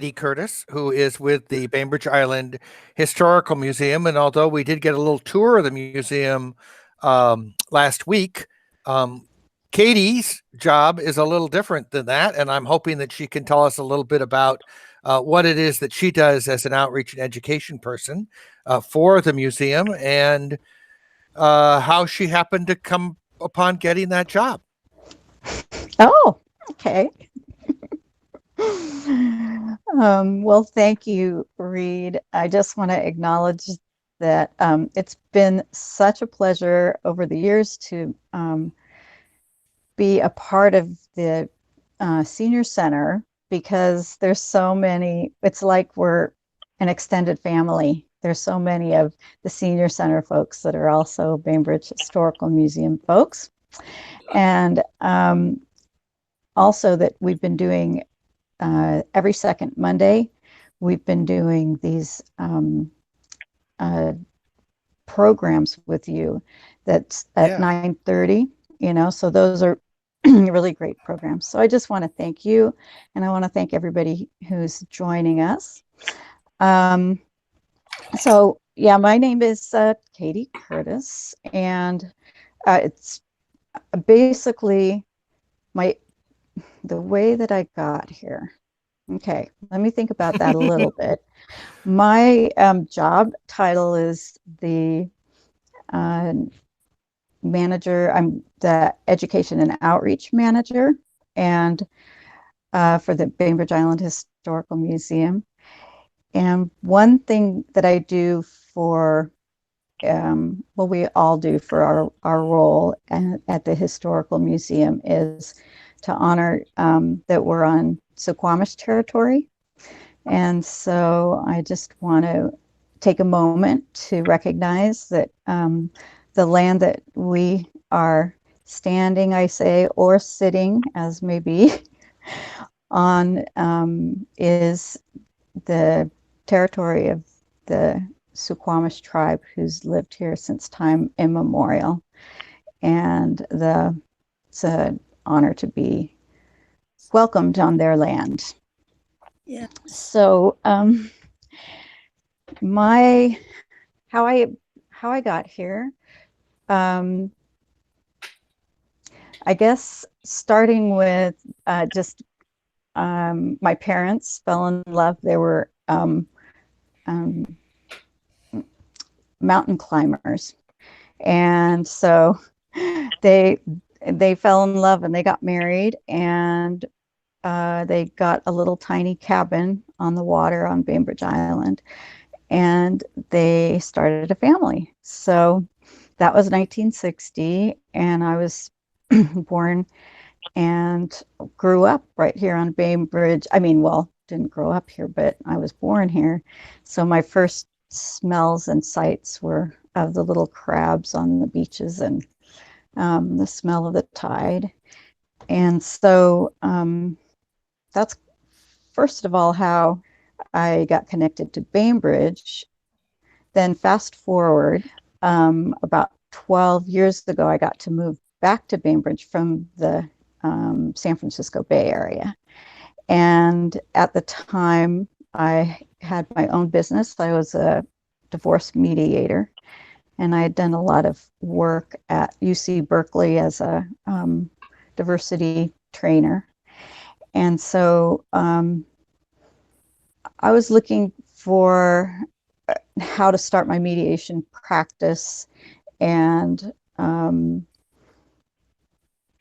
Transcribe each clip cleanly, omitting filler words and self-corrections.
Katy Curtis, who is with the Bainbridge Island Historical Museum. And although we did get a little tour of the museum last week, Katie's job is a little different than that. And I'm hoping that she can tell us a little bit about what it is that she does as an outreach and education person for the museum, and how she happened to come upon getting that job. Oh, okay. Well, thank you, Reed. I just want to acknowledge that it's been such a pleasure over the years to be a part of the senior center, because there's so many, it's like we're an extended family. There's so many of the senior center folks that are also Bainbridge Historical Museum folks. And also that we've been doing every second Monday, we've been doing these programs with you that's at 9:30, so those are really great programs. So I just want to thank you, and I want to thank everybody who's joining us. So yeah, my name is Katy Curtis, and it's basically the way that I got here. Okay, let me think about that a little bit. My job title is the manager. I'm the education and outreach manager, and for the Bainbridge Island Historical Museum. And one thing that I do for, well, we all do for our role at the Historical Museum is to honor that we're on Suquamish territory. And so I just want to take a moment to recognize that the land that we are standing, I say, or sitting, as may be, on is the territory of the Suquamish tribe, who's lived here since time immemorial. And it's an honor to be welcomed on their land. Yeah. So how I got here, I guess starting with just my parents fell in love. They were mountain climbers, and so they fell in love and they got married, and they got a little tiny cabin on the water on Bainbridge Island, and they started a family. So that was 1960, and I was born and grew up right here on Bainbridge. I mean, well, didn't grow up here, but I was born here. So my first smells and sights were of the little crabs on the beaches, and the smell of the tide. And so that's first of all how I got connected to Bainbridge. Then fast forward, about 12 years ago, I got to move back to Bainbridge from the San Francisco Bay Area. And at the time, I had my own business. I was a divorce mediator, and I had done a lot of work at UC Berkeley as a diversity trainer. And so I was looking for how to start my mediation practice, and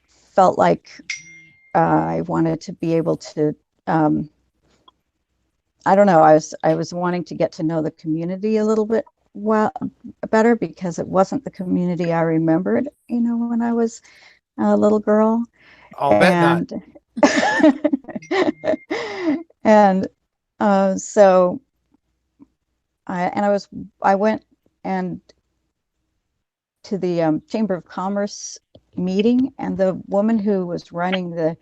felt like I wanted to be able to, I don't know, I was wanting to get to know the community a little bit better, because it wasn't the community I remembered, when I was a little girl. I'll bet not. And so I went and to the Chamber of Commerce meeting, and the woman who was running the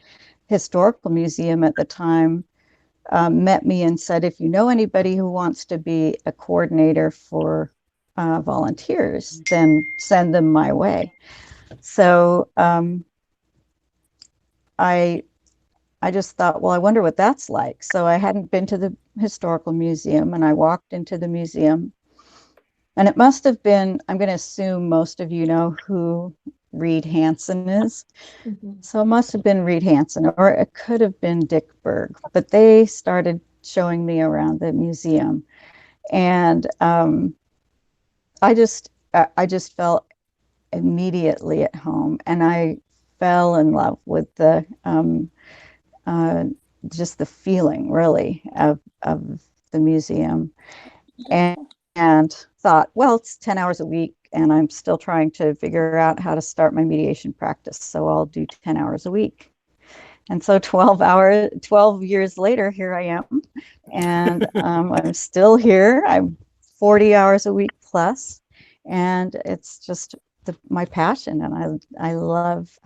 historical museum at the time met me and said, if you know anybody who wants to be a coordinator for volunteers, then send them my way. So I I just thought, well, I wonder what that's like. So I hadn't been to the historical museum, and I walked into the museum, and it must have been, I'm going to assume most of you know who Reed Hansen is. So it must have been Reed Hansen, or it could have been Dick Berg, but they started showing me around the museum. And I just felt immediately at home, and I fell in love with the uh, just the feeling, really, of the museum, and, and thought, well, it's 10 hours a week, and I'm still trying to figure out how to start my mediation practice, so I'll do 10 hours a week. And so 12 years later, here I am, and I'm still here. I'm 40 hours a week plus, and it's just my passion. And I love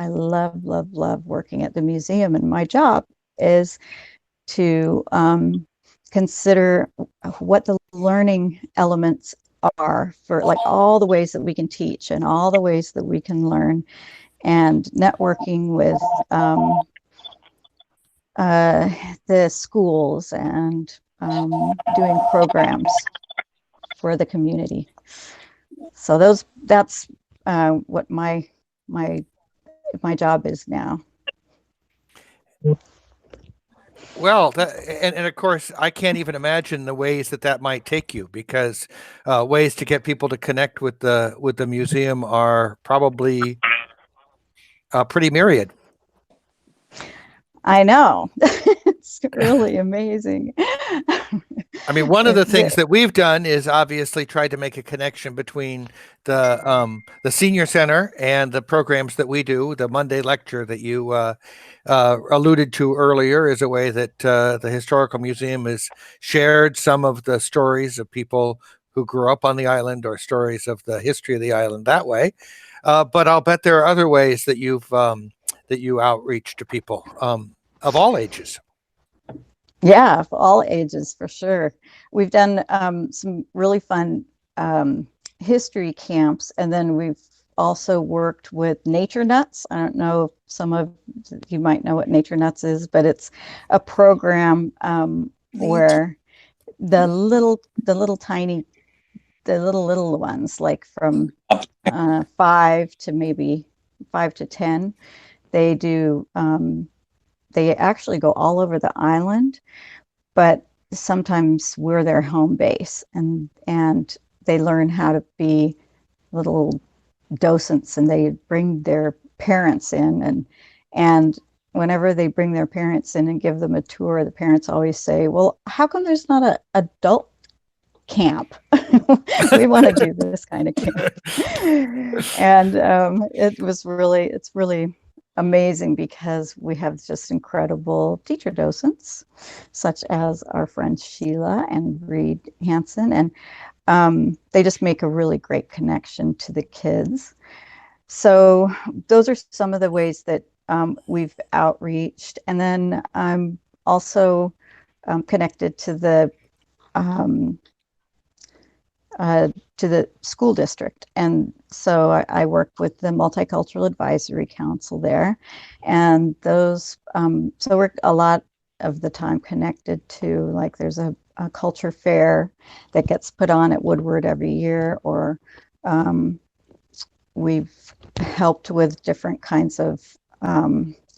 working at the museum. And my job is to consider what the learning elements are for, like, all the ways that we can teach and all the ways that we can learn, and networking with the schools, and doing programs for the community. So that's what my my job is now. Well, and of course, I can't even imagine the ways that that might take you, because ways to get people to connect with the museum are probably pretty myriad. I know. It's really amazing. I mean, one of the things that we've done is obviously tried to make a connection between the senior center and the programs that we do. The Monday lecture that you alluded to earlier is a way that the historical museum has shared some of the stories of people who grew up on the island, or stories of the history of the island that way. But I'll bet there are other ways that you outreach to people of all ages. Yeah, of all ages, for sure. We've done some really fun history camps, and then we've also worked with Nature Nuts. I don't know if some of you might know what Nature Nuts is, but it's a program where the little ones, like from 5 to 10, they do. They actually go all over the island, but sometimes we're their home base, and they learn how to be little docents, and they bring their parents in, and whenever they bring their parents in and give them a tour, the parents always say, well, how come there's not an adult camp? We want to do this kind of camp. And it's really amazing, because we have just incredible teacher docents, such as our friends Sheila and Reed Hansen, and they just make a really great connection to the kids. So those are some of the ways that we've outreached. And then I'm also connected um, to the school district. And so I work with the Multicultural Advisory Council there. And so we're a lot of the time connected to, like, there's a culture fair that gets put on at Woodward every year, or we've helped with different kinds of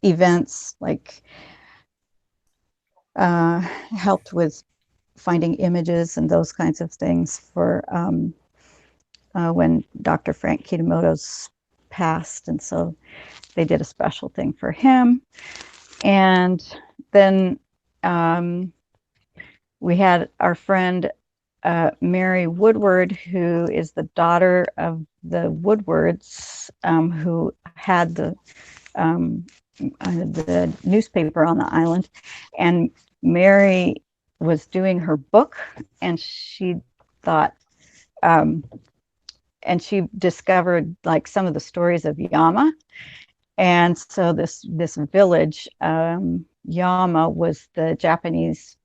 events, like helped with finding images and those kinds of things for when Dr. Frank Kid Emoto's passed. And so they did a special thing for him. And then we had our friend Mary Woodward, who is the daughter of the Woodwards, who had the newspaper on the island. And Mary was doing her book, and she thought, and she discovered, like, some of the stories of Yama. And so this village, Yama, was the Japanese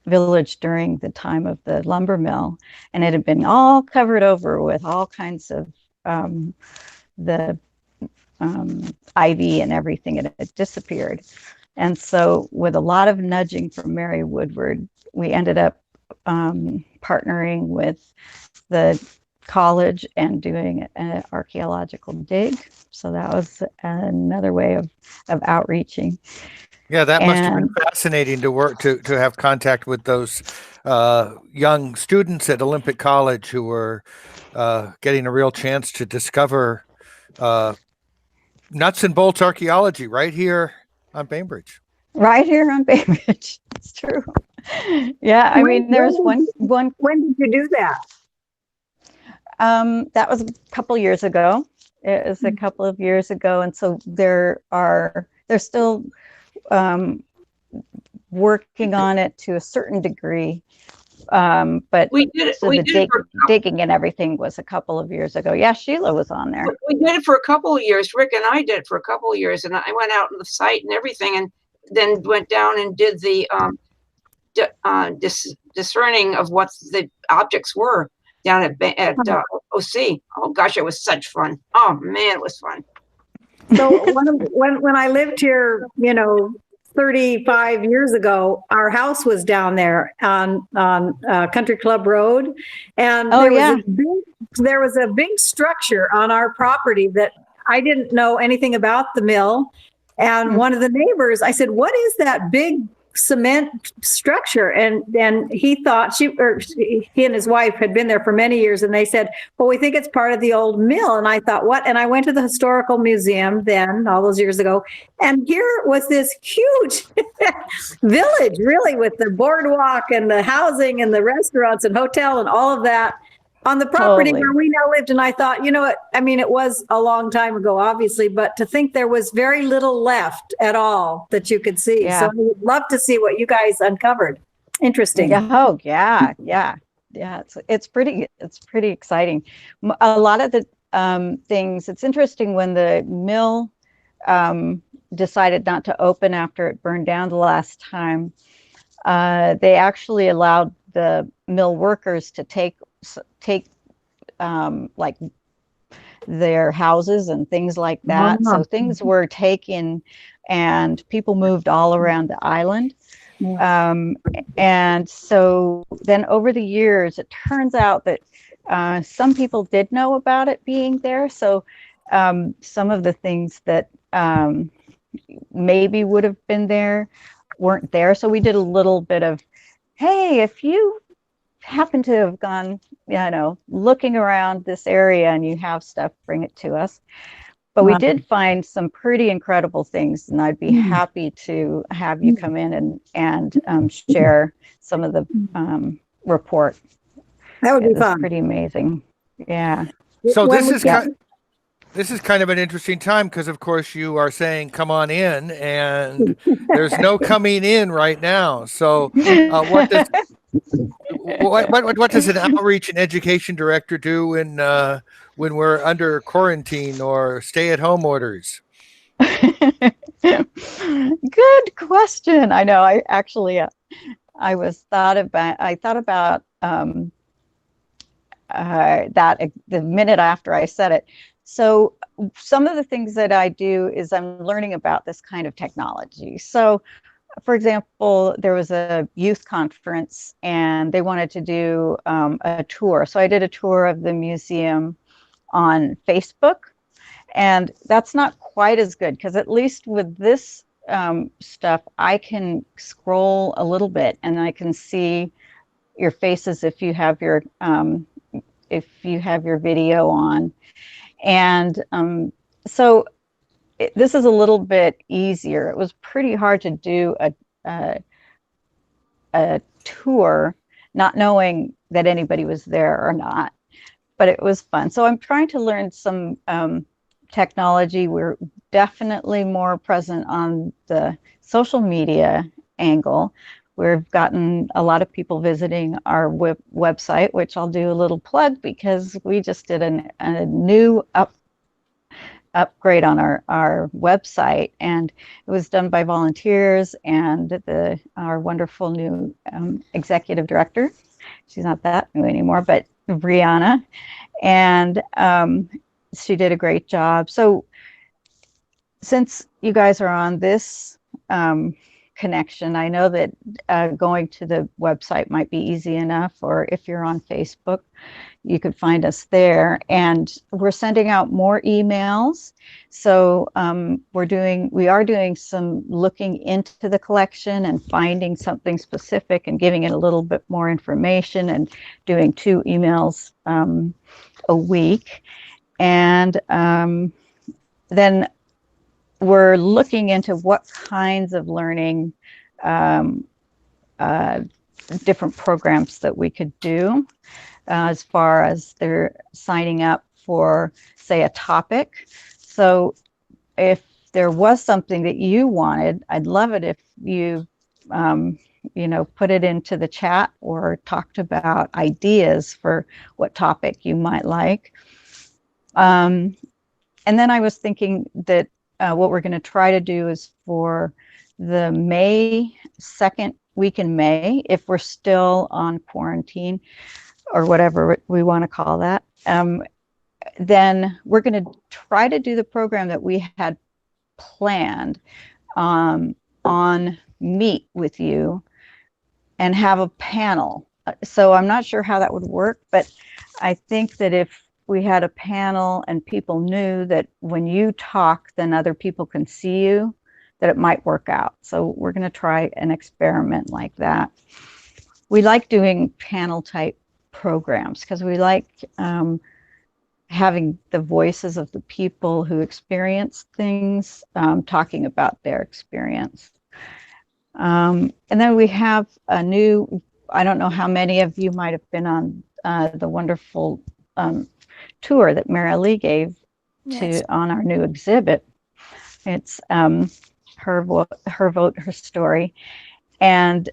village during the time of the lumber mill, and it had been all covered over with all kinds of the ivy and everything. It had disappeared. And so with a lot of nudging from Mary Woodward, we ended up partnering with the college and doing an archaeological dig. So that was another way of outreaching. Yeah, that must have been fascinating to work to have contact with those young students at Olympic College who were getting a real chance to discover nuts and bolts archaeology right here on Bainbridge. Right here on Bainbridge. It's true. Yeah, I mean, there's one. When did you do that? That was a couple years ago. It was a couple of years ago, and so they're still working on it to a certain degree. But we did the digging and everything was a couple of years ago. Yeah, Sheila was on there. We did it for a couple of years. Rick and I did it for a couple of years, and I went out on the site and everything, and then went down and did the discerning of what the objects were down at OC. Oh gosh, it was such fun. Oh man, it was fun. So when I lived here, 35 years ago, our house was down there on Country Club Road, and there was a big structure on our property that I didn't know anything about the mill. And one of the neighbors, I said, "What is that big cement structure?" And then he thought he and his wife had been there for many years, and they said, "Well, we think it's part of the old mill." And I thought, what? And I went to the historical museum then, all those years ago, and here was this huge village, really, with the boardwalk and the housing and the restaurants and hotel and all of that on the property where we now lived. And I thought, it was a long time ago, obviously, but to think there was very little left at all that you could see. Yeah. So I would love to see what you guys uncovered. Interesting. Oh, yeah. It's pretty exciting. A lot of the things, it's interesting when the mill decided not to open after it burned down the last time, they actually allowed the mill workers to take like their houses and things like that. So things were taken and people moved all around the island. And so then over the years, it turns out that some people did know about it being there. So some of the things that maybe would have been there weren't there. So we did a little bit of, hey, if you happen to have gone, looking around this area and you have stuff, bring it to us. But we did find some pretty incredible things, and I'd be happy to have you come in and share some of the report. That would be fun. Pretty amazing. Yeah. So this is kind of an interesting time because, of course, you are saying come on in, and there's no coming in right now. So what does an outreach and education director do when we're under quarantine or stay-at-home orders? Good question. I know. I actually I thought about that the minute after I said it. So some of the things that I do is I'm learning about this kind of technology. So, for example, there was a youth conference and they wanted to do a tour. So I did a tour of the museum on Facebook, and that's not quite as good because at least with this stuff, I can scroll a little bit and I can see your faces if you have your video on. And so this is a little bit easier. It was pretty hard to do a tour, not knowing that anybody was there or not, but it was fun. So I'm trying to learn some technology. We're definitely more present on the social media angle. We've gotten a lot of people visiting our website, which I'll do a little plug because we just did a new upgrade on our website, and it was done by volunteers and our wonderful new executive director. She's not that new anymore, but Brianna, and she did a great job. So since you guys are on this connection. I know that going to the website might be easy enough, or if you're on Facebook, you could find us there. And we're sending out more emails. So we are doing some looking into the collection and finding something specific and giving it a little bit more information, and doing 2 emails a week. And then we're looking into what kinds of learning different programs that we could do, as far as they're signing up for, say, a topic. So if there was something that you wanted, I'd love it if you put it into the chat or talked about ideas for what topic you might like. And then I was thinking that what we're going to try to do is for the second week in May, if we're still on quarantine or whatever we want to call that, then we're going to try to do the program that we had planned on Meet with You and have a panel. So I'm not sure how that would work, but I think that if we had a panel and people knew that when you talk, then other people can see you, that it might work out. So we're going to try an experiment like that. We like doing panel type programs because we like having the voices of the people who experience things, talking about their experience. And then we have a new, I don't know how many of you might have been on the wonderful tour that Mary Lee gave on our new exhibit. It's her vote, her story. And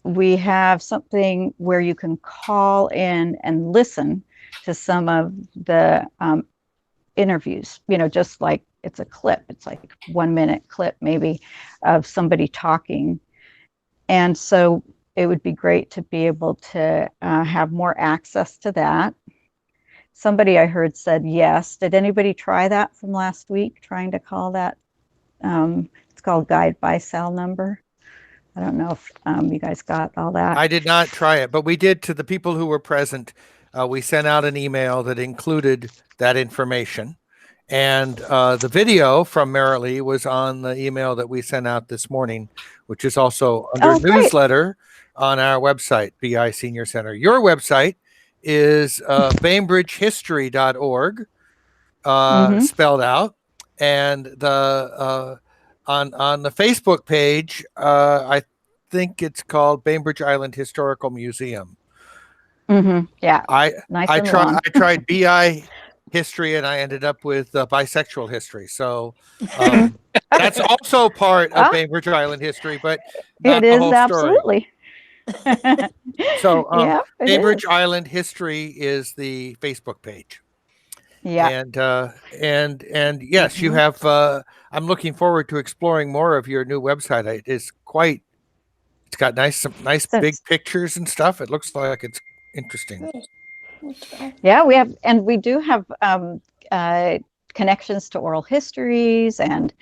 we have something where you can call in and listen to some of the interviews, just like it's a clip. It's like 1 minute clip maybe of somebody talking. And so it would be great to be able to have more access to that. Somebody I heard said yes. Did anybody try that from last week, trying to call that? It's called Guide by Cell Number. I don't know if you guys got all that. I did not try it, but we did. To the people who were present, we sent out an email that included that information. And the video from Marilee was on the email that we sent out this morning, which is also under newsletter on our website, BI Senior Center. Your website is bainbridgehistory.org, spelled out. And the on the Facebook page, I think it's called Bainbridge Island Historical Museum. Yeah. I tried BI history and I ended up with bisexual history. So that's also part of Bainbridge Island history, but not it the is whole absolutely. So yeah, Bainbridge Island History is the Facebook page. Yeah. And yes, you have I'm looking forward to exploring more of your new website. It's got some nice big pictures and stuff. It looks like it's interesting. Yeah, we do have connections to oral histories, and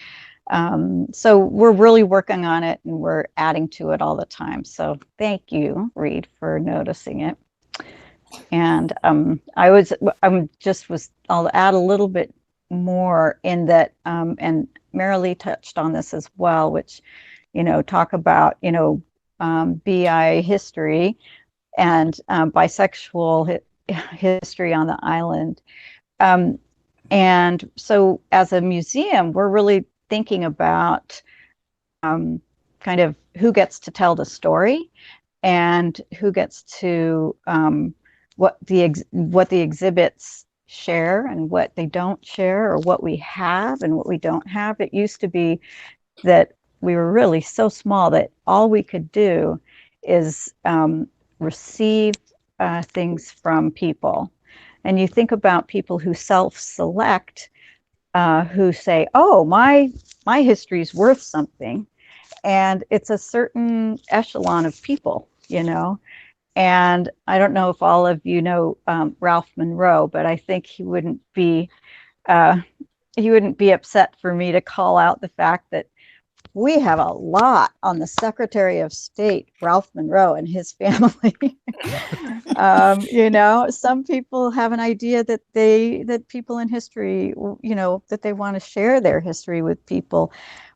so we're really working on it, and we're adding to it all the time. So thank you, Reed, for noticing it. And I'll add a little bit more in that, and Marilee touched on this as well, which, talk about, BI history and bisexual history on the island. And so as a museum, we're really thinking about kind of who gets to tell the story and who gets to what the exhibits share and what they don't share, or what we have and what we don't have. It used to be that we were really so small that all we could do is receive things from people. And you think about people who self-select, who say, oh, my history is worth something. And it's a certain echelon of people, And I don't know if all of you know Ralph Monroe, but I think he wouldn't be upset for me to call out the fact that we have a lot on the Secretary of State, Ralph Monroe, and his family. Some people have an idea that people in history, that they want to share their history with people.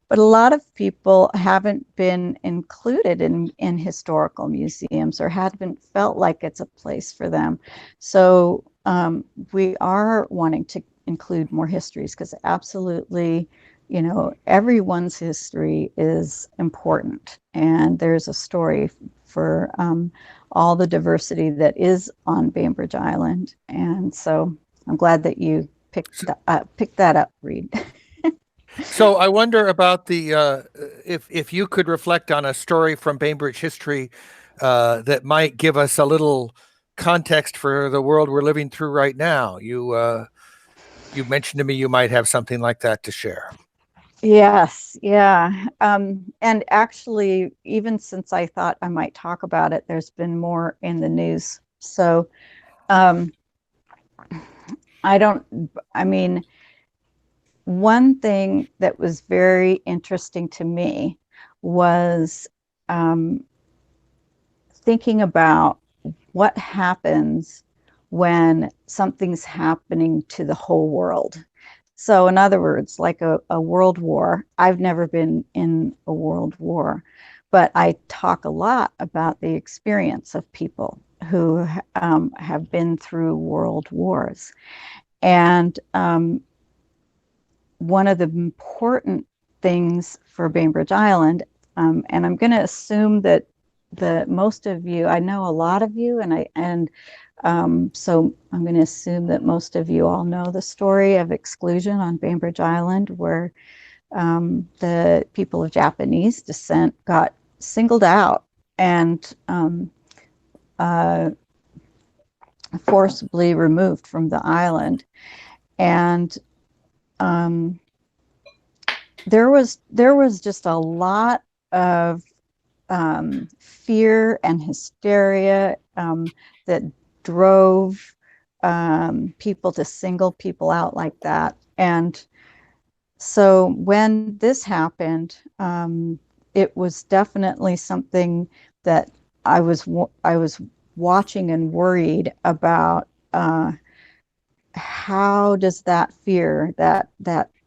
But a lot of people haven't been included in historical museums or haven't felt like it's a place for them. So we are wanting to include more histories because absolutely, everyone's history is important. And there's a story for all the diversity that is on Bainbridge Island. And so I'm glad that you picked that up, Reed. So I wonder about the if you could reflect on a story from Bainbridge history that might give us a little context for the world we're living through right now. You mentioned to me you might have something like that to share. Yes, yeah. And actually, even since I thought I might talk about it, there's been more in the news. So um, one thing that was very interesting to me was thinking about what happens when something's happening to the whole world. So in other words, like a world war, I've never been in a world war, but I talk a lot about the experience of people who have been through world wars. And one of the important things for Bainbridge Island, and I'm going to assume that most of you, I know a lot of you, so I'm going to assume that most of you all know the story of exclusion on Bainbridge Island, where the people of Japanese descent got singled out and forcibly removed from the island. And there was just a lot of fear and hysteria that drove people to single people out like that. And so when this happened, it was definitely something that I was watching and worried about. How does that fear, that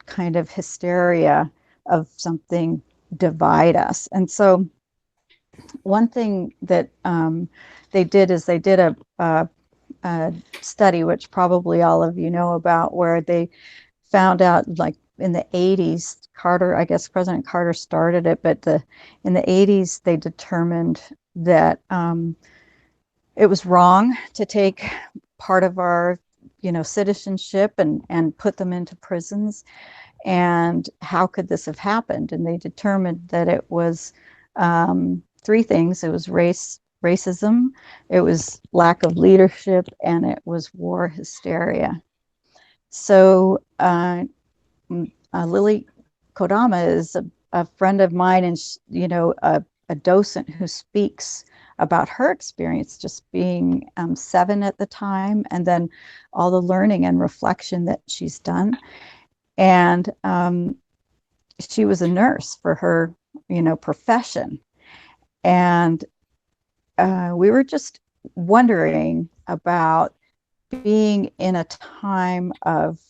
kind of hysteria of something divide us? And so one thing that they did is they did a study, which probably all of you know about, where they found out, like in the 80s, I guess President Carter started it, but in the 80s, they determined that it was wrong to take part of our citizenship and put them into prisons. And how could this have happened? And they determined that it was three things. It was racism, it was lack of leadership, and it was war hysteria. So Lily Kodama is a friend of mine, and a docent who speaks about her experience, just being 7 at the time, and then all the learning and reflection that she's done. And she was a nurse for her, profession. And we were just wondering about being in a time of,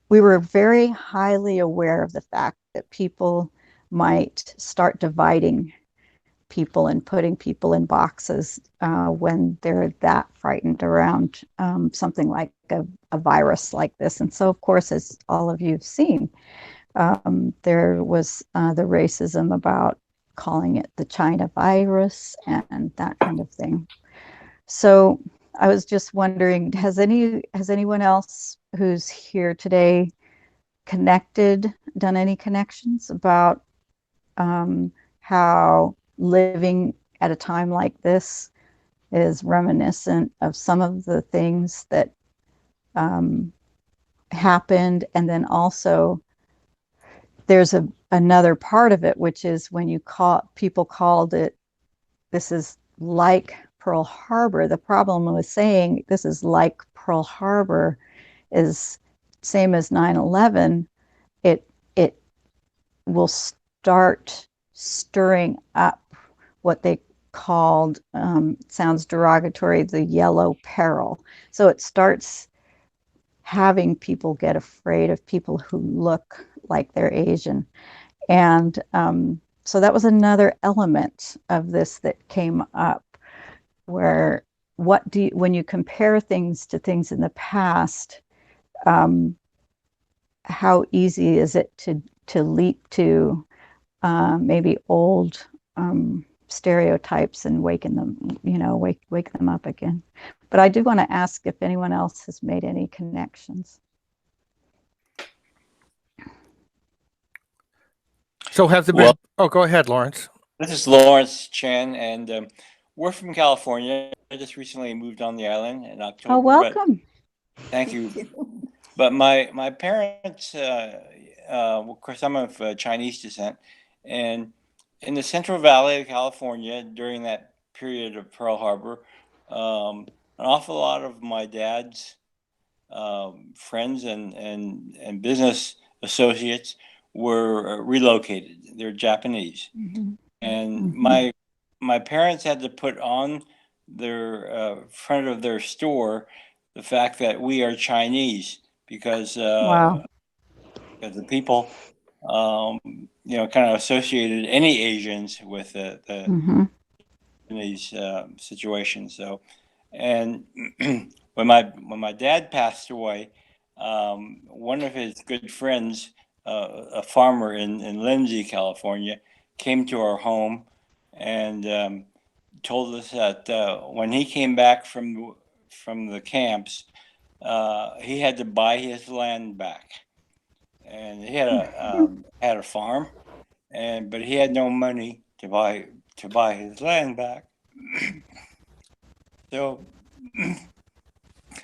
we were very highly aware of the fact that people might start dividing people and putting people in boxes when they're that frightened around something like a virus like this. And so, of course, as all of you have seen, there was the racism about calling it the China virus and that kind of thing. So I was just wondering, has anyone else who's here today done any connections about how living at a time like this is reminiscent of some of the things that happened? And then also there's another part of it, which is when people called it, this is like Pearl Harbor. The problem with saying this is like Pearl Harbor is same as 9/11. will start stirring up what they called, sounds derogatory, the yellow peril. So it starts having people get afraid of people who look like they're Asian. And so that was another element of this that came up, where when you compare things to things in the past, how easy is it to leap to maybe old stereotypes and wake them up again. But I do want to ask if anyone else has made any connections. So have there been? Oh, go ahead, Lawrence. This is Lawrence Chen, and we're from California. I just recently moved on the island in October. Oh, welcome. Thank you. But my parents, of course, I'm of Chinese descent, and in the Central Valley of California during that period of Pearl Harbor, an awful lot of my dad's friends and business associates were relocated. They're Japanese, and my parents had to put on their front of their store the fact that we are Chinese, because Wow. because the people kind of associated any Asians with the Japanese situation. So, and when my dad passed away, one of his good friends, a farmer in Lindsay, California, came to our home and told us that when he came back from the camps, he had to buy his land back, and he had a farm, but he had no money to buy his land back. So,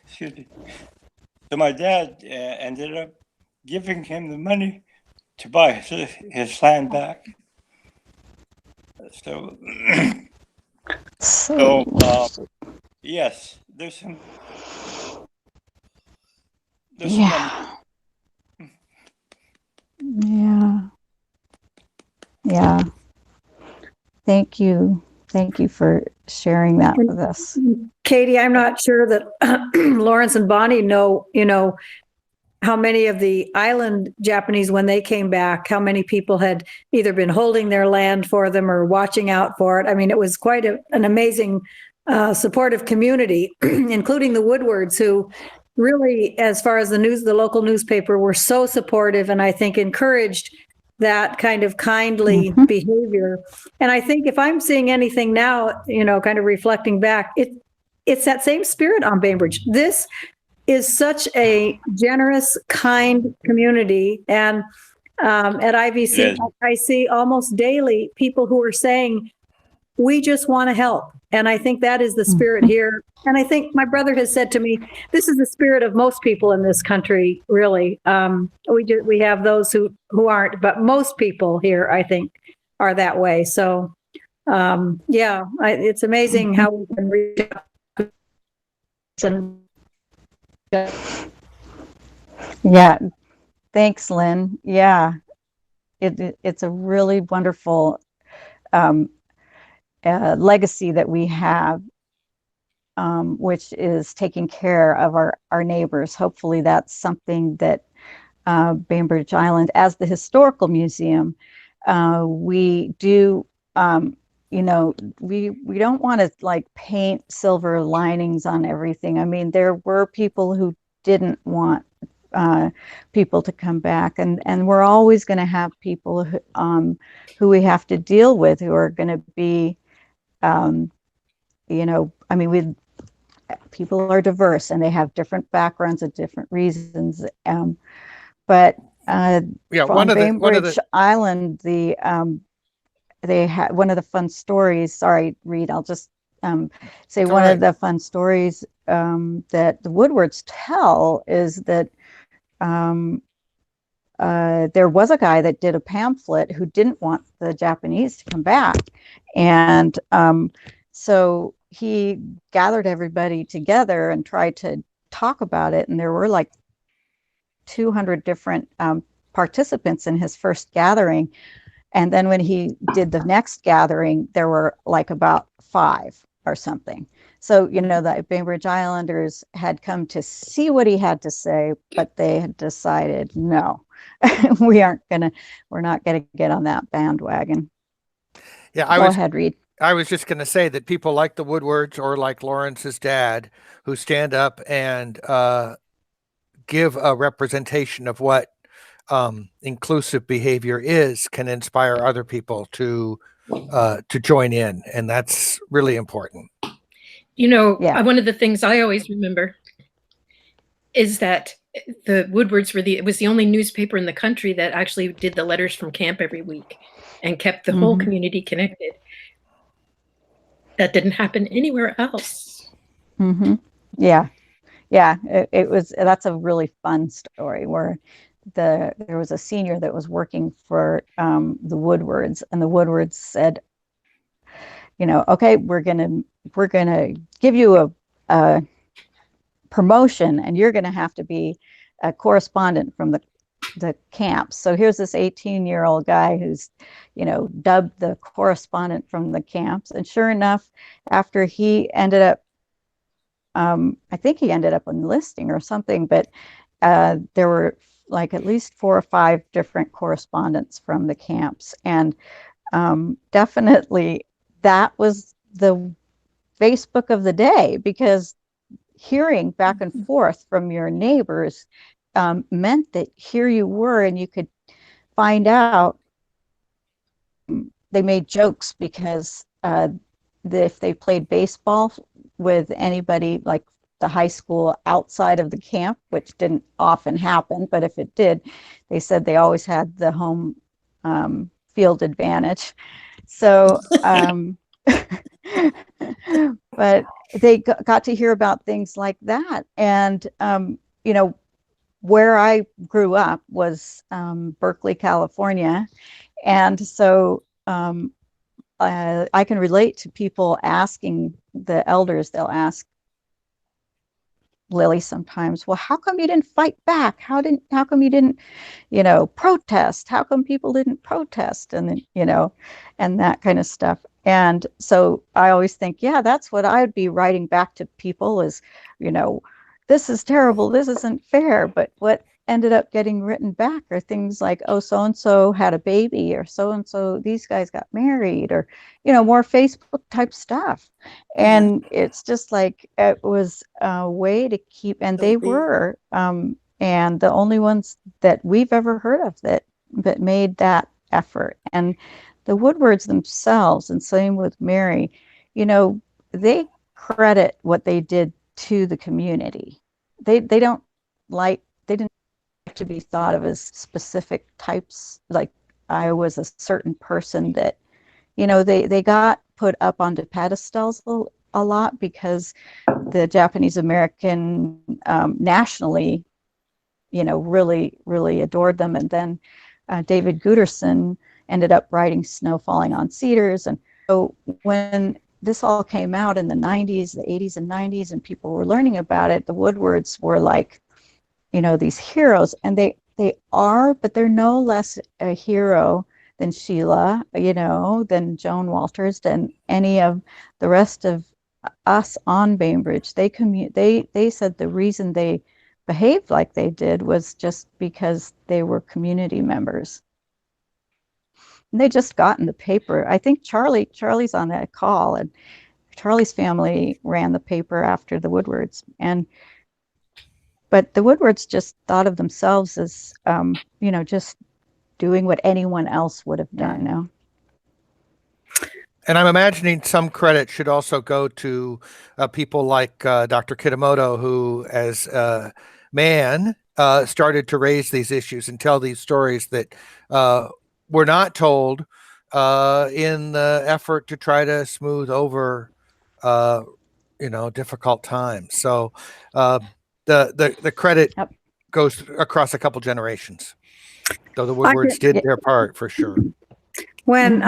excuse me. So my dad ended up giving him the money to buy his land back. So, yes, there's some. Yeah. Yeah. Thank you for sharing that with us. Katie, I'm not sure that Lawrence and Bonnie know, how many of the island Japanese, when they came back, how many people had either been holding their land for them or watching out for it. I mean, it was quite an amazing supportive community, including the Woodwards, who really, as far as the local newspaper, were so supportive, and I think encouraged that kind of kindly behavior. And I think if I'm seeing anything now, kind of reflecting back, it's that same spirit on Bainbridge. This is such a generous, kind community. And at IVC, I see almost daily people who are saying, we just want to help. And I think that is the spirit here. And I think my brother has said to me, this is the spirit of most people in this country, really. We have those who aren't, but most people here, I think, are that way. So, it's amazing how we can reach out. Yeah. Thanks, Lynn. Yeah. It's a really wonderful legacy that we have, which is taking care of our neighbors. Hopefully that's something that Bainbridge Island, as the historical museum, we do, we don't want to like paint silver linings on everything. I mean, there were people who didn't want people to come back, and we're always going to have people who we have to deal with, who are going to be, people are diverse and they have different backgrounds and different reasons. But on Bainbridge Island, they had one of the fun stories. Sorry, Reed, I'll just say one of the fun stories that the Woodwards tell is that there was a guy that did a pamphlet who didn't want the Japanese to come back. And so he gathered everybody together and tried to talk about it. And there were like 200 different participants in his first gathering. And then when he did the next gathering, there were like about 5 or something. So, you know, the Bainbridge Islanders had come to see what he had to say, but they had decided, no, we're not going to get on that bandwagon. Yeah, Go ahead, Reed. I was just going to say that people like the Woodwards or like Lawrence's dad, who stand up and give a representation of what inclusive behavior is, can inspire other people to join in, and that's really important. You know, Yeah. one of the things I always remember is that the Woodwards it was the only newspaper in the country that actually did the letters from camp every week and kept the whole community connected. That didn't happen anywhere else. Yeah. That's a really fun story where there was a senior that was working for the Woodwards, and the Woodwards said, you know, okay, we're gonna give you a promotion, and you're gonna have to be a correspondent from the camps. So here's this 18-year-old guy who's, you know, dubbed the correspondent from the camps. And sure enough, after he ended up, I think he ended up enlisting or something, but there were like at least 4 or 5 different correspondents from the camps. And definitely that was the Facebook of the day, because hearing back and forth from your neighbors meant that here you were, and you could find out. They made jokes because if they played baseball with anybody, like the high school outside of the camp, which didn't often happen, but if it did, they said they always had the home field advantage. So, but they got to hear about things like that. And, you know, where I grew up was Berkeley, California. And so I can relate to people asking the elders. They'll ask Lily sometimes, well, how come you didn't fight back? How come you didn't, you know, protest? How come people didn't protest? And then, you know, and that kind of stuff. And so I always think, yeah, that's what I'd be writing back to people is, you know, this is terrible, this isn't fair. But what ended up getting written back are things like, oh, so-and-so had a baby, or so-and-so, these guys got married, or, you know, more Facebook type stuff. And it's just like, it was a way to keep, and they were, and the only ones that we've ever heard of that made that effort. And the Woodwards themselves, and same with Mary, you know, they credit what they did to the community. They didn't like to be thought of as specific types, like I was a certain person that, you know, they got put up onto pedestals a lot because the Japanese American nationally, you know, really, really adored them. And then David Guterson ended up writing Snow Falling on Cedars. And so when this all came out in the 90s, the 80s and 90s, and people were learning about it, the Woodwards were like, you know, these heroes. And they are, but they're no less a hero than Sheila, you know, than Joan Walters, than any of the rest of us on Bainbridge. They said the reason they behaved like they did was just because they were community members. And they just got in the paper. I think Charlie's on that call, and Charlie's family ran the paper after the Woodwards. But the Woodwards just thought of themselves as, you know, just doing what anyone else would have done. You know? And I'm imagining some credit should also go to people like Dr. Kid Emoto, who, as a man, started to raise these issues and tell these stories that were not told in the effort to try to smooth over, you know, difficult times. So the credit goes across a couple generations, though the Woodwards did their part for sure. When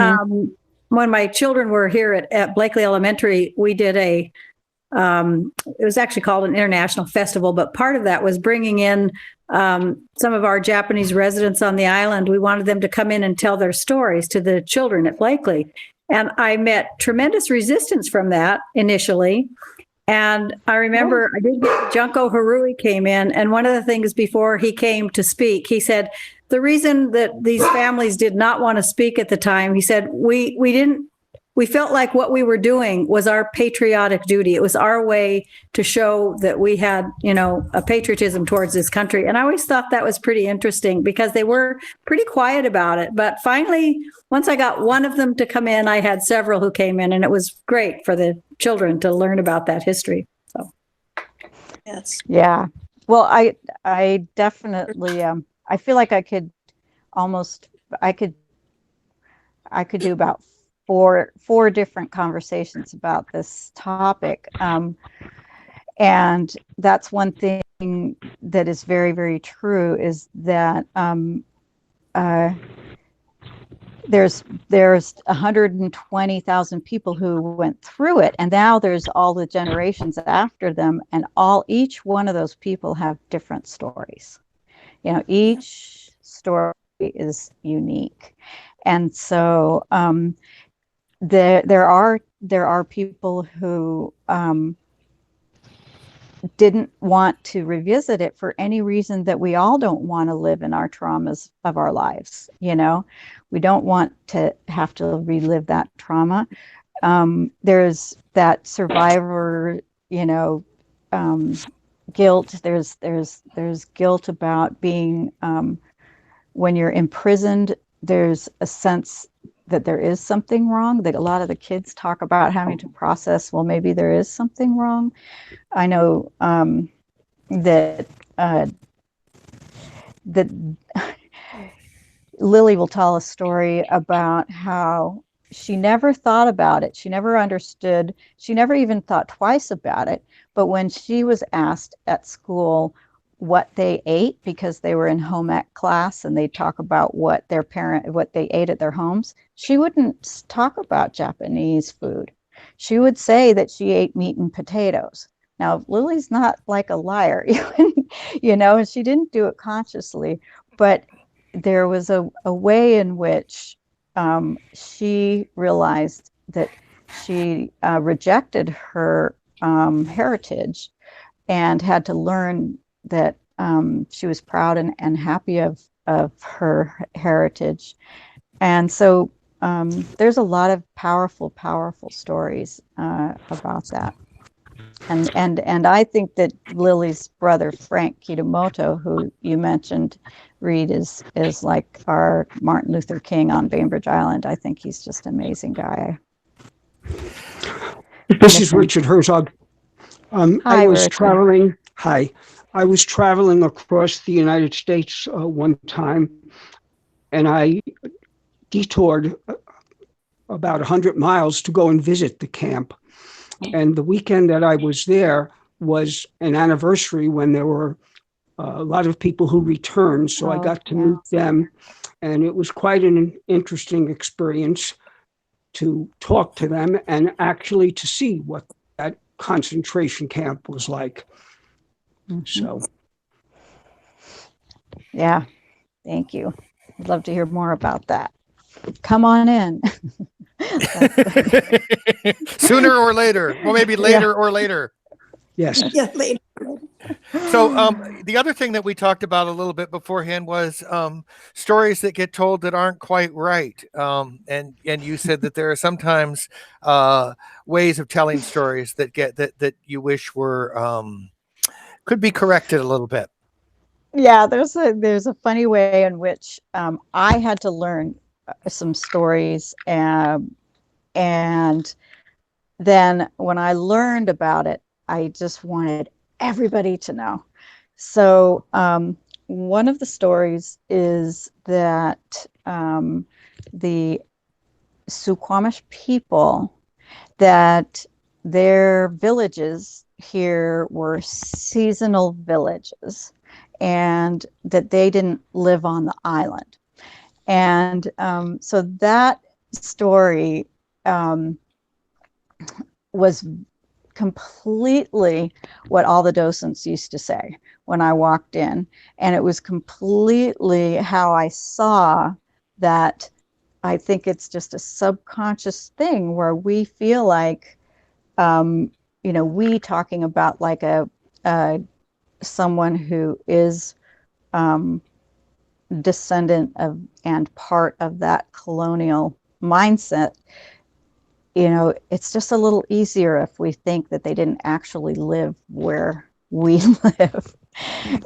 my children were here at Blakely Elementary, we did it was actually called an international festival, but part of that was bringing in some of our Japanese residents on the island, we wanted them to come in and tell their stories to the children at Blakely. And I met tremendous resistance from that initially. And I remember I did get Junko Harui came in, and one of the things before he came to speak, he said, the reason that these families did not want to speak at the time, he said, we felt like what we were doing was our patriotic duty. It was our way to show that we had, a patriotism towards this country. And I always thought that was pretty interesting because they were pretty quiet about it. But finally, once I got one of them to come in, I had several who came in, and it was great for the children to learn about that history. So, yes. Yeah. Well, I definitely, I feel like I could do about four different conversations about this topic. And that's one thing that is very, very true, is that there's 120,000 people who went through it, and now there's all the generations after them, and each one of those people have different stories. Each story is unique. And so there are people who didn't want to revisit it for any reason that we all don't want to live in our traumas of our lives. We don't want to have to relive that trauma. There's that survivor, guilt. There's guilt about being when you're imprisoned. There's a sense that there is something wrong, that a lot of the kids talk about having to process, well, maybe there is something wrong. I know that Lily will tell a story about how she never thought about it. She never understood. She never even thought twice about it. But when she was asked at school what they ate, because they were in home ec class and they talk about what they ate at their homes, she wouldn't talk about Japanese food. She would say that she ate meat and potatoes. Now, Lily's not like a liar, and she didn't do it consciously, but there was a way in which she realized that she rejected her heritage and had to learn that she was proud and happy of her heritage. And so there's a lot of powerful stories about that. And I think that Lily's brother, Frank Kid Emoto, who you mentioned, Reed, is like our Martin Luther King on Bainbridge Island. I think he's just an amazing guy. This is Richard Herzog. Hi, I was Richard. traveling. Hi. I was traveling across the United States one time, and I detoured about 100 miles to go and visit the camp. And the weekend that I was there was an anniversary when there were a lot of people who returned. So I got to meet them, and it was quite an interesting experience to talk to them and actually to see what that concentration camp was like. Mm-hmm. So, yeah, thank you. I'd love to hear more about that. Come on in. Sooner or later. Well, maybe later or later. Yes. Yeah, later. So the other thing that we talked about a little bit beforehand was stories that get told that aren't quite right. And you said that there are sometimes ways of telling stories that that you wish were could be corrected a little bit. Yeah, there's a funny way in which I had to learn some stories, and then when I learned about it, I just wanted everybody to know. So one of the stories is that the Suquamish people, that their villages here were seasonal villages, and that they didn't live on the island. And so that story was completely what all the docents used to say when I walked in. And it was completely how I saw that. I think it's just a subconscious thing where we feel like, we talking about like someone who is descendant of and part of that colonial mindset, it's just a little easier if we think that they didn't actually live where we live.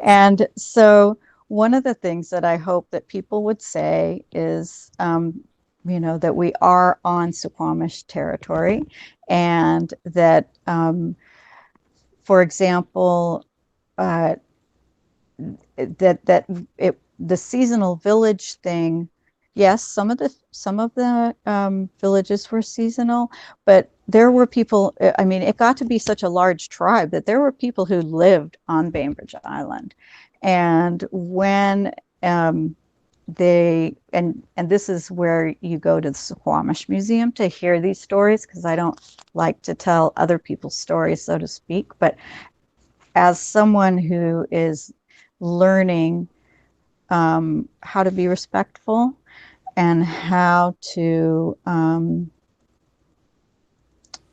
And so one of the things that I hope that people would say is, that we are on Suquamish territory, and that, for example, the seasonal village thing. Yes, some of the villages were seasonal, but there were people. I mean, it got to be such a large tribe that there were people who lived on Bainbridge Island, and when and this is where you go to the Suquamish Museum to hear these stories, because I don't like to tell other people's stories, so to speak. But as someone who is learning how to be respectful and how to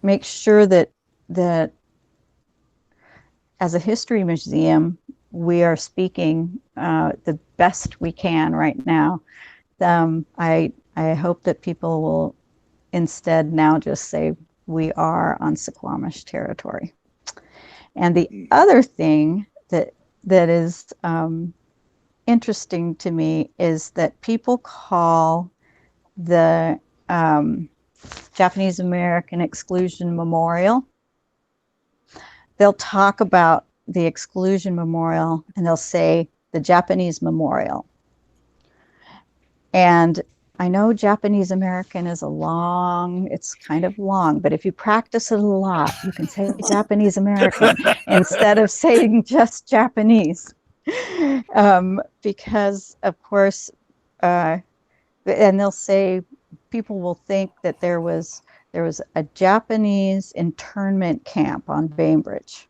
make sure that as a history museum, we are speaking the best we can right now. I hope that people will instead now just say we are on Suquamish territory. And the other thing that is interesting to me is that people call the Japanese American Exclusion Memorial. They'll talk about the Exclusion Memorial and they'll say the Japanese Memorial. And I know Japanese American is it's kind of long, but if you practice it a lot, you can say Japanese American instead of saying just Japanese. Because of course, and they'll say, people will think that there was a Japanese internment camp on Bainbridge.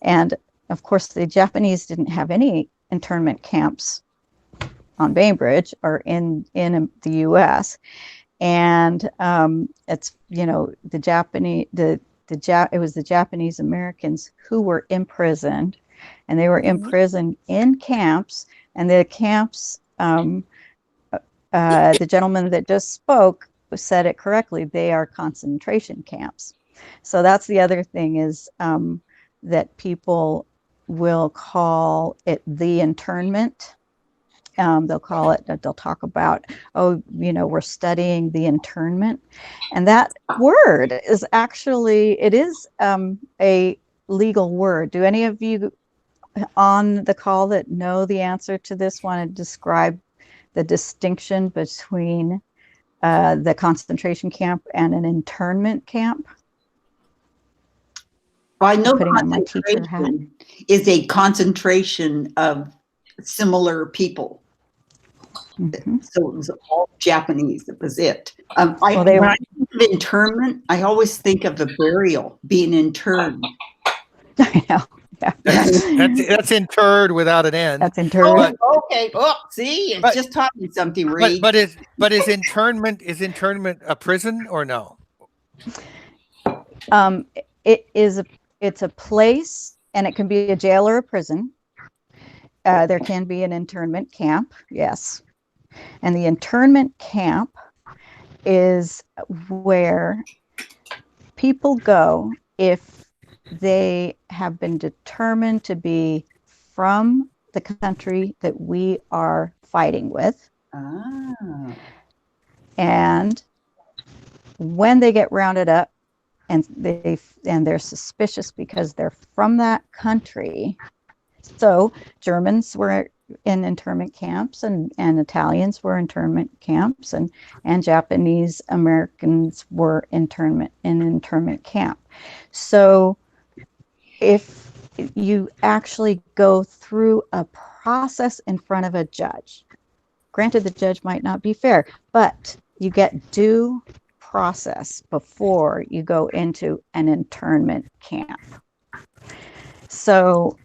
And of course, the Japanese didn't have any internment camps on Bainbridge or in the U.S. And it's, the Japanese, it was the Japanese Americans who were imprisoned, and they were imprisoned in camps. And the camps, the gentleman that just spoke said it correctly. They are concentration camps. So that's the other thing is that people will call it the internment. They'll talk about, we're studying the internment. And that word is actually, it is a legal word. Do any of you on the call that know the answer to this want to describe the distinction between the concentration camp and an internment camp? Well, I know putting on my teacher hat. Is a concentration of similar people. Mm-hmm. So it was all Japanese. That was it. When I think of internment, I always think of a burial, being interned. I know. Yeah. That's interred without an N. That's interred. Oh, okay. Oh, see, it's just taught me something, Reed. But is internment a prison or no? It's a place, and it can be a jail or a prison. There can be an internment camp, yes. And the internment camp is where people go if they have been determined to be from the country that we are fighting with. Ah. And when they get rounded up and they're suspicious because they're from that country. So Germans were in internment camps, and Italians were internment camps, and Japanese Americans were in internment camp. So if you actually go through a process in front of a judge, granted the judge might not be fair, but you get due process before you go into an internment camp. So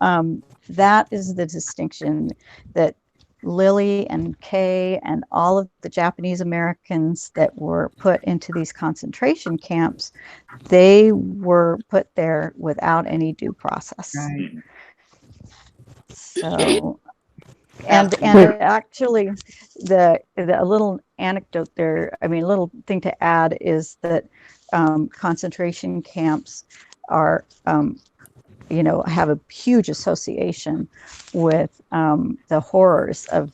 that is the distinction that Lily and Kay and all of the Japanese Americans that were put into these concentration camps, they were put there without any due process. Right. So, and actually, the a little anecdote there, I mean, a little thing to add is that concentration camps are, you know, have a huge association with the horrors of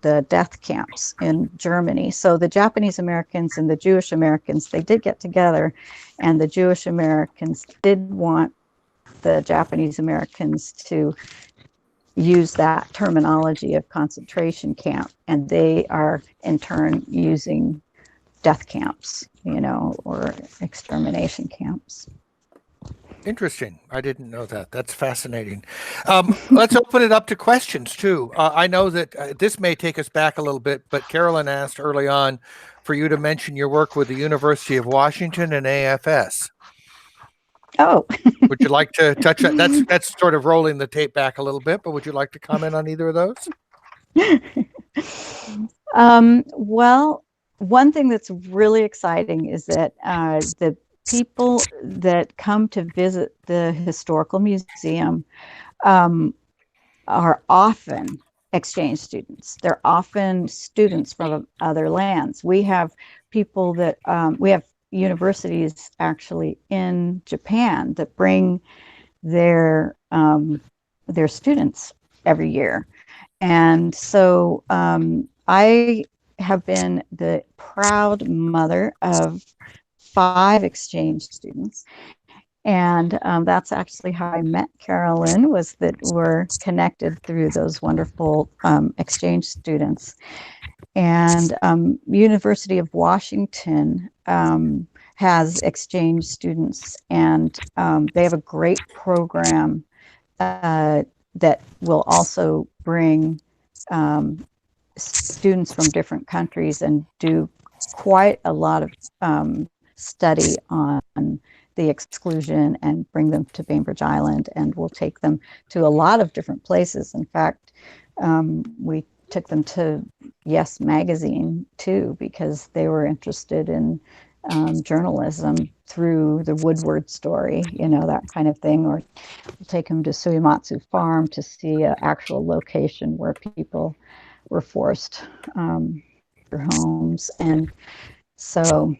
the death camps in Germany. So the Japanese Americans and the Jewish Americans, they did get together, and the Jewish Americans did want the Japanese Americans to use that terminology of concentration camp, and they are in turn using death camps, you know, or extermination camps. Interesting. I didn't know that. That's fascinating. Let's open it up to questions too. I know that this may take us back a little bit, but Carolyn asked early on for you to mention your work with the University of Washington and AFS. Oh, Would you like to touch that? That's sort of rolling the tape back a little bit, but would you like to comment on either of those? Well, one thing that's really exciting is that the people that come to visit the historical museum are often exchange students. They're often students from other lands. We have people that we have universities actually in Japan that bring their students every year. And so I have been the proud mother of 5 exchange students. And that's actually how I met Carolyn, was that we're connected through those wonderful exchange students. And University of Washington has exchange students, and they have a great program that will also bring students from different countries and do quite a lot of study on the exclusion and bring them to Bainbridge Island, and we'll take them to a lot of different places. In fact, we took them to Yes Magazine too, because they were interested in journalism through the Woodward story, you know, that kind of thing. Or we'll take them to Suimatsu Farm to see an actual location where people were forced their homes. And so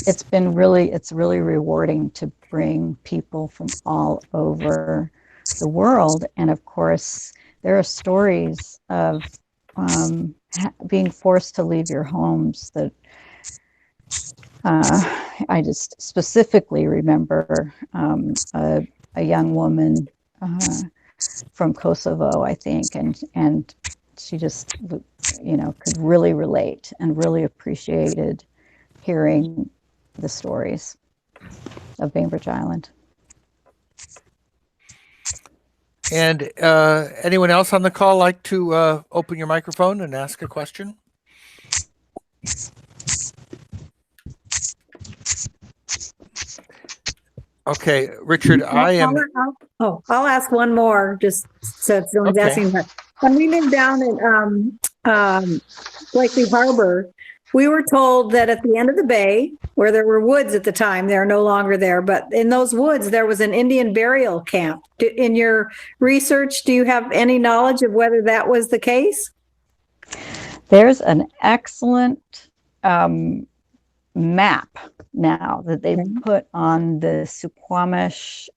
it's really rewarding to bring people from all over the world. And of course, there are stories of being forced to leave your homes that I just specifically remember a young woman from Kosovo, I think, and she just, you know, could really relate and really appreciated hearing the stories of Bainbridge Island. And anyone else on the call like to open your microphone and ask a question? Okay, Richard, I'll ask one more, just so if someone's asking. But when we lived down in Blakely Harbor, we were told that at the end of the bay, where there were woods at the time, they're no longer there, but in those woods, there was an Indian burial camp. In your research, do you have any knowledge of whether that was the case? There's an excellent map now that they've put on the Suquamish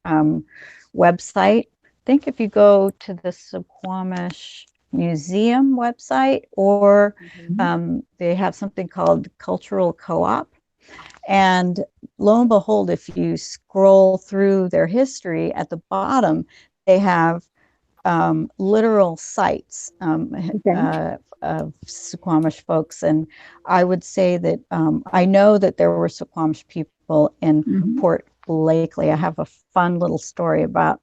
website. I think if you go to the Suquamish Museum website, or they have something called Cultural Co-op, and lo and behold, if you scroll through their history, at the bottom they have literal sites of Suquamish folks. And I would say that I know that there were Suquamish people in Port Blakely. I have a fun little story about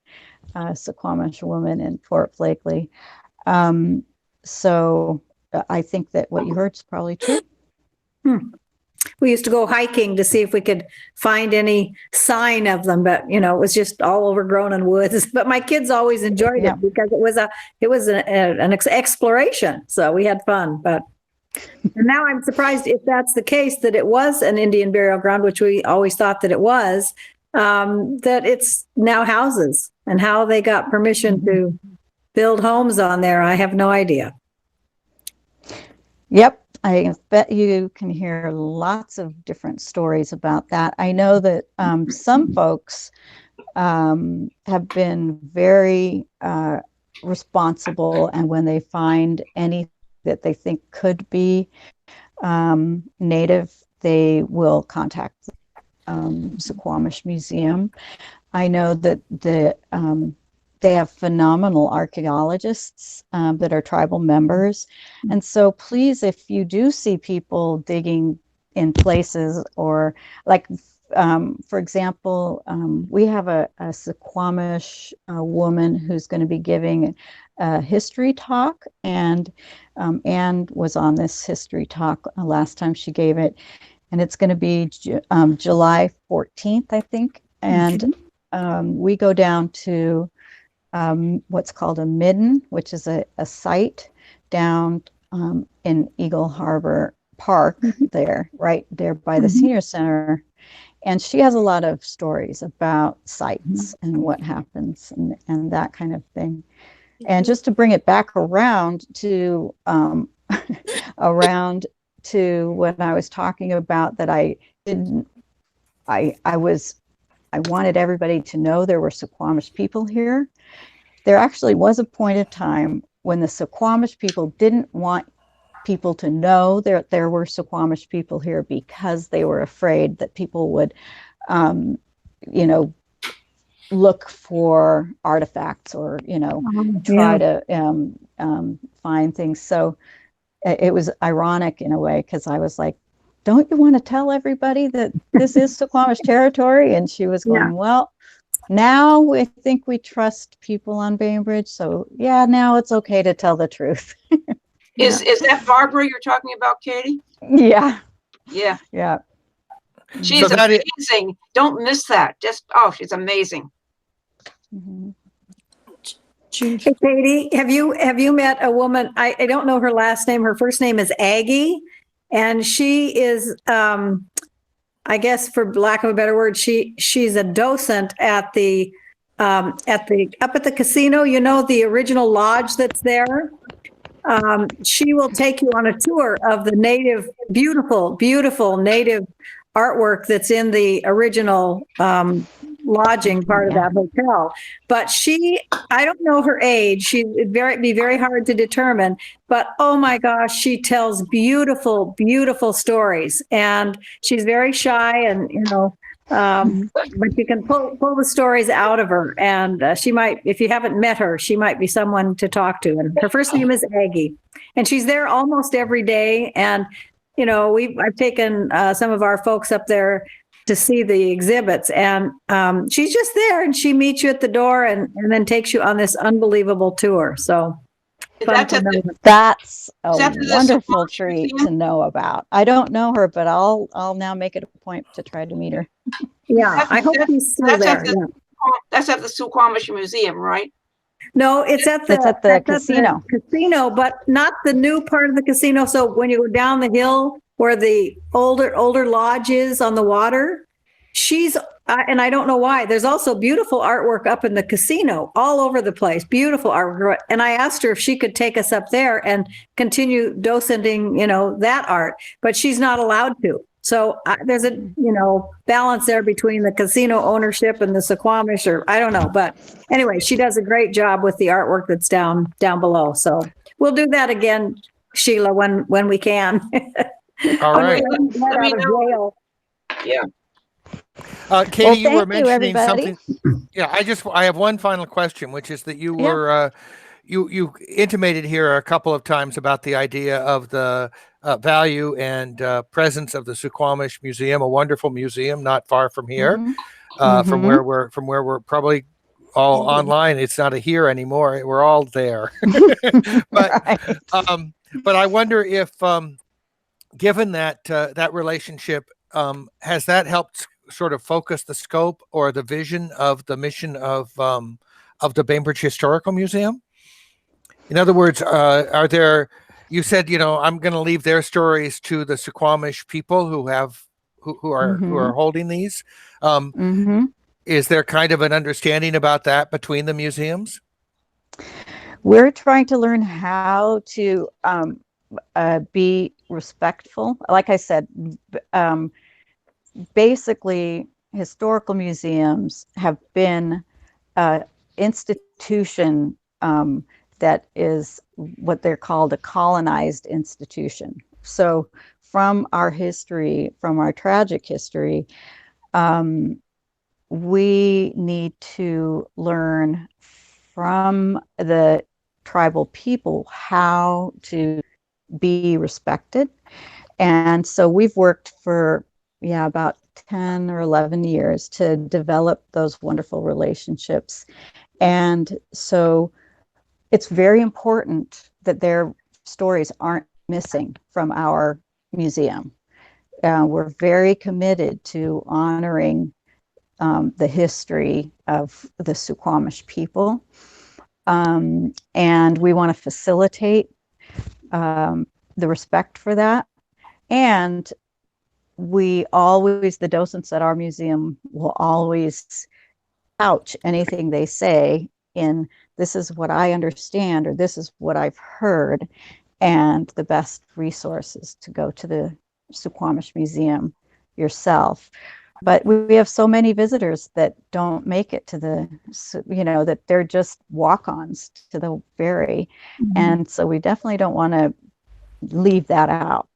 a Suquamish woman in Port Blakely. So I think that what you heard is probably true. we used to go hiking to see if we could find any sign of them, but it was just all overgrown in woods. But my kids always enjoyed Yeah. it because it was an exploration. So we had fun. But and now I'm surprised if that's the case, that it was an Indian burial ground, which we always thought that it was, that it's now houses, and how they got permission to build homes on there, I have no idea. Yep. I bet you can hear lots of different stories about that. I know that some folks have been very responsible, and when they find any that they think could be native, they will contact Suquamish Museum. I know that they have phenomenal archaeologists that are tribal members. And so please, if you do see people digging in places, or like, for example, we have a Suquamish woman who's going to be giving a history talk, and Anne was on this history talk last time she gave it, and it's going to be July 14th, I think. And we go down to what's called a midden, which is a site down in Eagle Harbor Park, there, right there by the senior center. And she has a lot of stories about sites and what happens and that kind of thing. And just to bring it back around to what I was talking about, that I wanted everybody to know there were Suquamish people here. There actually was a point of time when the Suquamish people didn't want people to know there were Suquamish people here, because they were afraid that people would, look for artifacts, or, try to find things. So it was ironic in a way, because I was like, don't you want to tell everybody that this is Suquamish territory? And she was going, well, now I think we trust people on Bainbridge. So yeah, now it's okay to tell the truth. Is that Barbara you're talking about, Katie? Yeah. Yeah. Yeah. She's amazing. Don't miss that. She's amazing. Hey, Katie, have you met a woman? I don't know her last name. Her first name is Aggie, and she is, I guess, for lack of a better word, she's a docent at the up at the casino. The original lodge that's there. She will take you on a tour of the native, beautiful, beautiful native artwork that's in the original lodging part of that hotel. But I don't know her age. It'd be very hard to determine, but oh my gosh, she tells beautiful, beautiful stories, and she's very shy, and but you can pull the stories out of her, and she might, if you haven't met her, she might be someone to talk to. And her first name is Aggie, and she's there almost every day. And I've taken some of our folks up there to see the exhibits, and she's just there, and she meets you at the door, and then takes you on this unbelievable tour. So that's a wonderful treat to know about. I don't know her, but I'll now make it a point to try to meet her. Yeah, I hope she's still there. That's at the Suquamish Museum, right? No, it's at the casino. Casino, but not the new part of the casino. So when you go down the hill where the older lodge is on the water, and I don't know why. There's also beautiful artwork up in the casino, all over the place. Beautiful artwork. And I asked her if she could take us up there and continue docenting, that art, but she's not allowed to. So there's a, balance there between the casino ownership and the Suquamish, or I don't know. But anyway, she does a great job with the artwork that's down below. So we'll do that again, Sheila, when we can. All right. Let me know. Yeah. Katie, you were mentioning something. Yeah, I have one final question, which is that you were you intimated here a couple of times about the idea of the value and presence of the Suquamish Museum, a wonderful museum not far from here, from where we're probably all online. It's not a here anymore. We're all there. But I wonder if given that that relationship, has that helped sort of focus the scope or the vision of the mission of the Bainbridge Historical Museum? In other words, are there? You said, I'm going to leave their stories to the Suquamish people who are holding these. Is there kind of an understanding about that between the museums? We're trying to learn how to be respectful. Like I said, basically, historical museums have been an institution that is what they're called a colonized institution. So from our history, from our tragic history, we need to learn from the tribal people how to be respected. And so we've worked for about 10 or 11 years to develop those wonderful relationships. And so it's very important that their stories aren't missing from our museum. We're very committed to honoring the history of the Suquamish people. And we want to facilitate the respect for that. And the docents at our museum will always couch anything they say in, this is what I understand, or this is what I've heard, and the best resources to go to the Suquamish Museum yourself. But we have so many visitors that don't make it to that they're just walk-ons to the ferry. And so we definitely don't want to leave that out.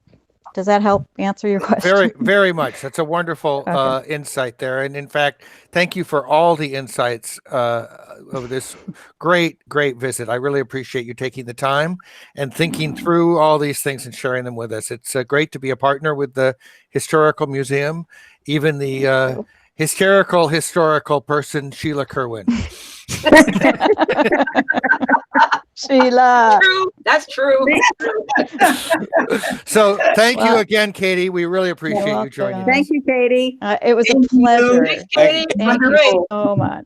Does that help answer your question? Very, very much. That's a wonderful insight there. And in fact, thank you for all the insights of this great visit. I really appreciate you taking the time and thinking through all these things and sharing them with us. It's great to be a partner with the Historical Museum, even the historical person, Sheila Kerwin. Sheila. That's true. So thank you again, Katy. We really appreciate you joining us. Thank you, Katy. It was a pleasure. Thanks, Katy. Thank you so much.